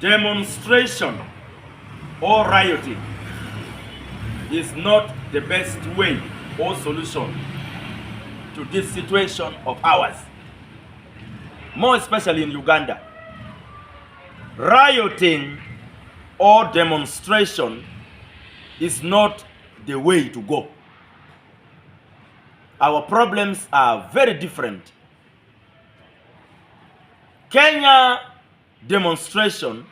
Demonstration or rioting is not the best way or solution to this situation of ours, more especially in Uganda. Rioting or demonstration is not the way to go. Our problems are very different. Kenya demonstration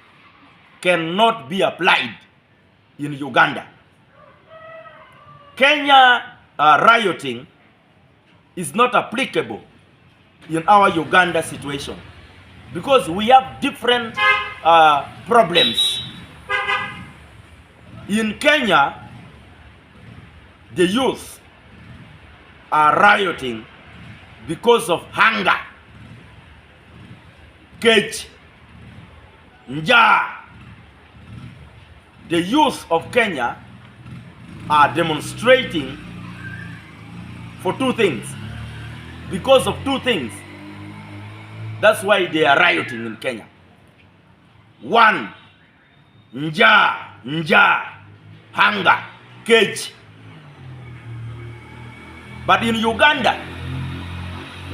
cannot be applied in Uganda. Kenya rioting is not applicable in our Uganda situation because we have different problems. In Kenya, the youth are rioting because of hunger, cage, njaa. The youth of Kenya are demonstrating for two things. Because of two things. That's why they are rioting in Kenya. One, njaa, hunger, cage. But in Uganda,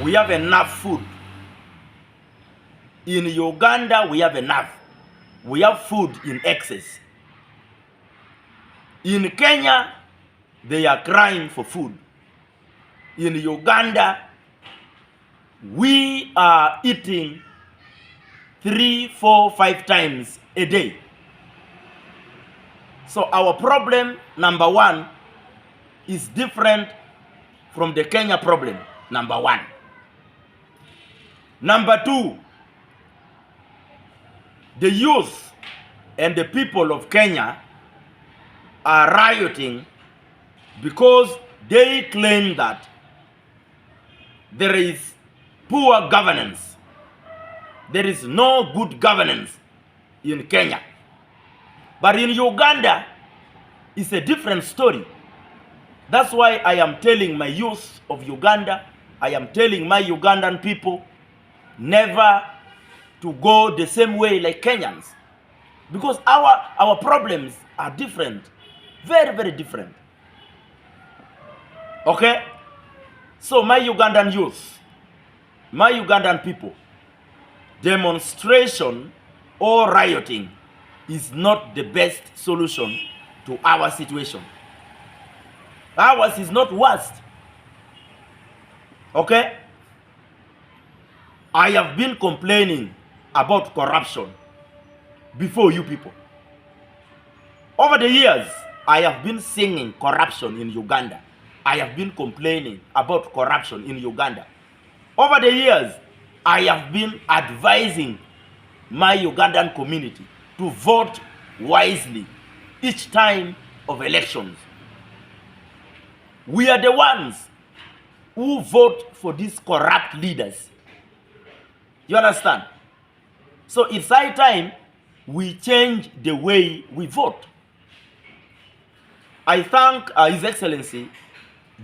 we have enough food. In Uganda, we have enough. We have food in excess. In Kenya, they are crying for food. In Uganda, we are eating 3, 4, 5 times a day. So our problem, number one, is different from the Kenya problem, number one. Number two, the youth and the people of Kenya are rioting because they claim that there is poor governance. There is no good governance in Kenya. But in Uganda, it's a different story. That's why I am telling my youth of Uganda, I am telling my Ugandan people, never to go the same way like Kenyans. Because our problems are different. Very, very different. Okay? So my Ugandan youth, my Ugandan people, demonstration or rioting is not the best solution to our situation. Ours is not worst. Okay? I have been complaining about corruption before you people. Over the years, I have been singing corruption in Uganda. I have been complaining about corruption in Uganda. Over the years, I have been advising my Ugandan community to vote wisely each time of elections. We are the ones who vote for these corrupt leaders. You understand? So it's high time we change the way we vote. I thank His Excellency,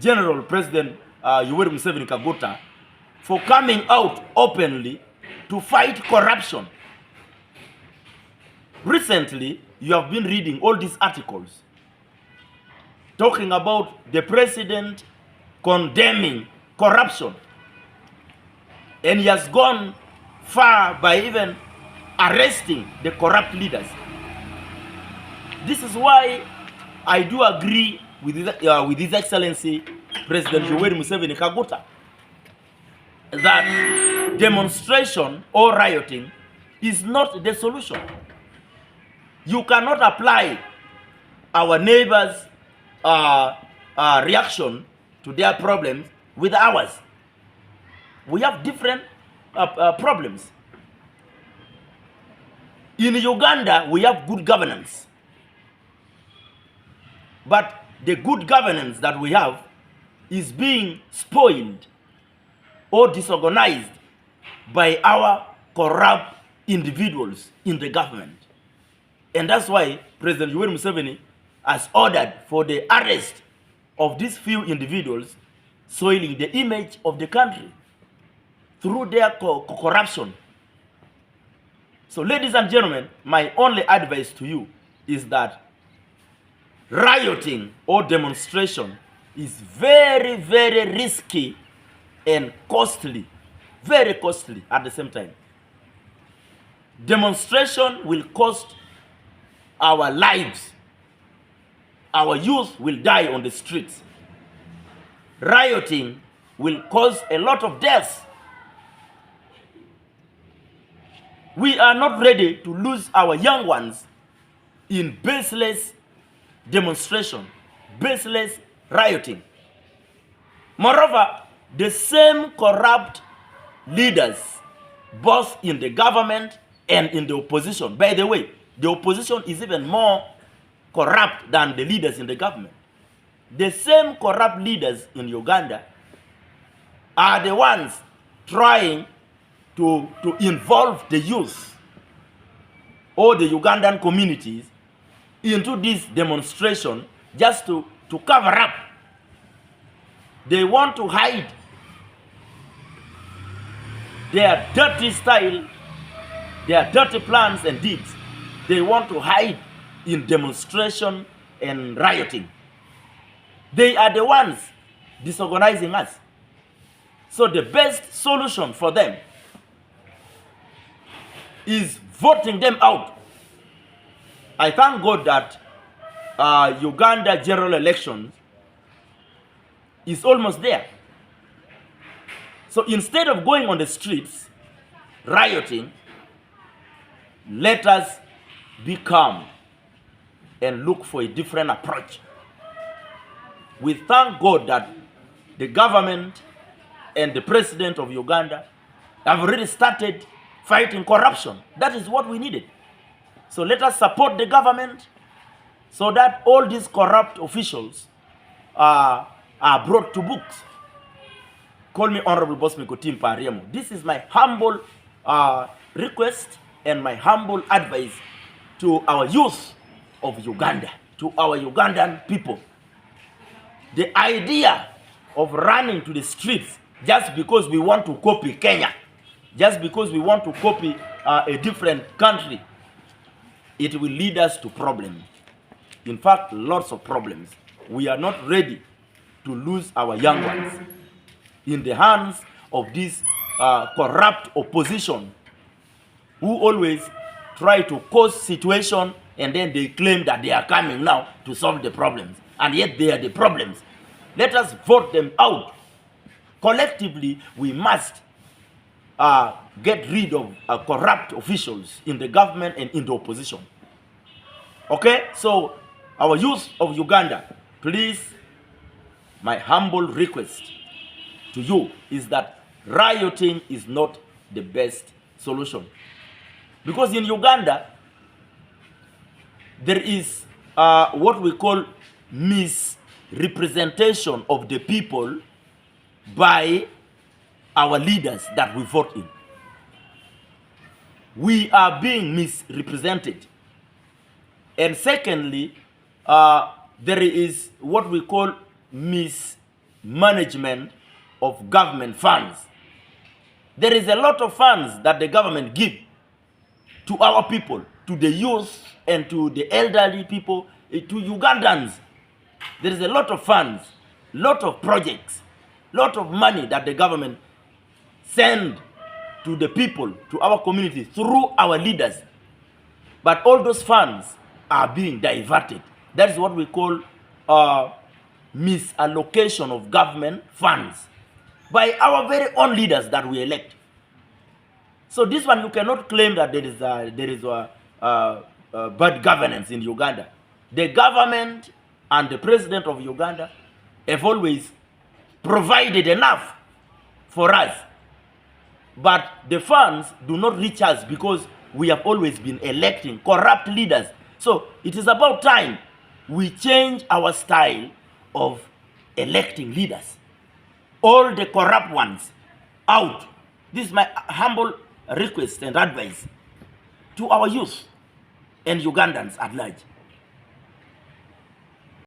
General President Yoweri Museveni Kaguta, for coming out openly to fight corruption. Recently, you have been reading all these articles talking about the president condemning corruption. And he has gone far by even arresting the corrupt leaders. This is why I do agree with His Excellency President Yoweri Museveni Kaguta that demonstration or rioting is not the solution. You cannot apply our neighbors' reaction to their problems with ours. We have different problems. In Uganda, we have good governance. But the good governance that we have is being spoiled or disorganized by our corrupt individuals in the government. And that's why President Yoweri Museveni has ordered for the arrest of these few individuals soiling the image of the country through their corruption. So, ladies and gentlemen, my only advice to you is that rioting or demonstration is very, very risky and costly, very costly at the same time. Demonstration will cost our lives. Our youth will die on the streets. Rioting will cause a lot of deaths. We are not ready to lose our young ones in baseless demonstration, baseless rioting. Moreover, the same corrupt leaders, both in the government and in the opposition. By the way, the opposition is even more corrupt than the leaders in the government. The same corrupt leaders in Uganda are the ones trying to involve the youth or the Ugandan communities into this demonstration just to cover up. They want to hide their dirty style, their dirty plans and deeds. They want to hide in demonstration and rioting. They are the ones disorganizing us. So the best solution for them is voting them out. I thank God that Uganda general elections is almost there. So instead of going on the streets, rioting, let us be calm and look for a different approach. We thank God that the government and the president of Uganda have already started fighting corruption. That is what we needed. So let us support the government so that all these corrupt officials are brought to books. Call me Honorable Boss Mikotim Pariamo. This is my humble request and my humble advice to our youth of Uganda, to our Ugandan people. The idea of running to the streets just because we want to copy Kenya, just because we want to copy a different country, it will lead us to problems. In fact, lots of problems. We are not ready to lose our young ones in the hands of this corrupt opposition who always try to cause situation and then they claim that they are coming now to solve the problems. And yet they are the problems. Let us vote them out. Collectively, we must get rid of corrupt officials in the government and in the opposition. Okay? So, our youth of Uganda, please, my humble request to you is that rioting is not the best solution. Because in Uganda, there is what we call misrepresentation of the people by our leaders that we vote in. We are being misrepresented. And secondly, there is what we call mismanagement of government funds. There is a lot of funds that the government give to our people, to the youth and to the elderly people, to Ugandans. There is a lot of funds, lot of projects, lot of money that the government send to the people, to our community through our leaders. But all those funds are being diverted. That is what we call misallocation of government funds by our very own leaders that we elect. So this one, you cannot claim that there is bad governance in Uganda. The government and the president of Uganda have always provided enough for us. But the funds do not reach us because we have always been electing corrupt leaders. So it is about time we change our style of electing leaders. All the corrupt ones out. This is my humble request and advice to our youth and Ugandans at large.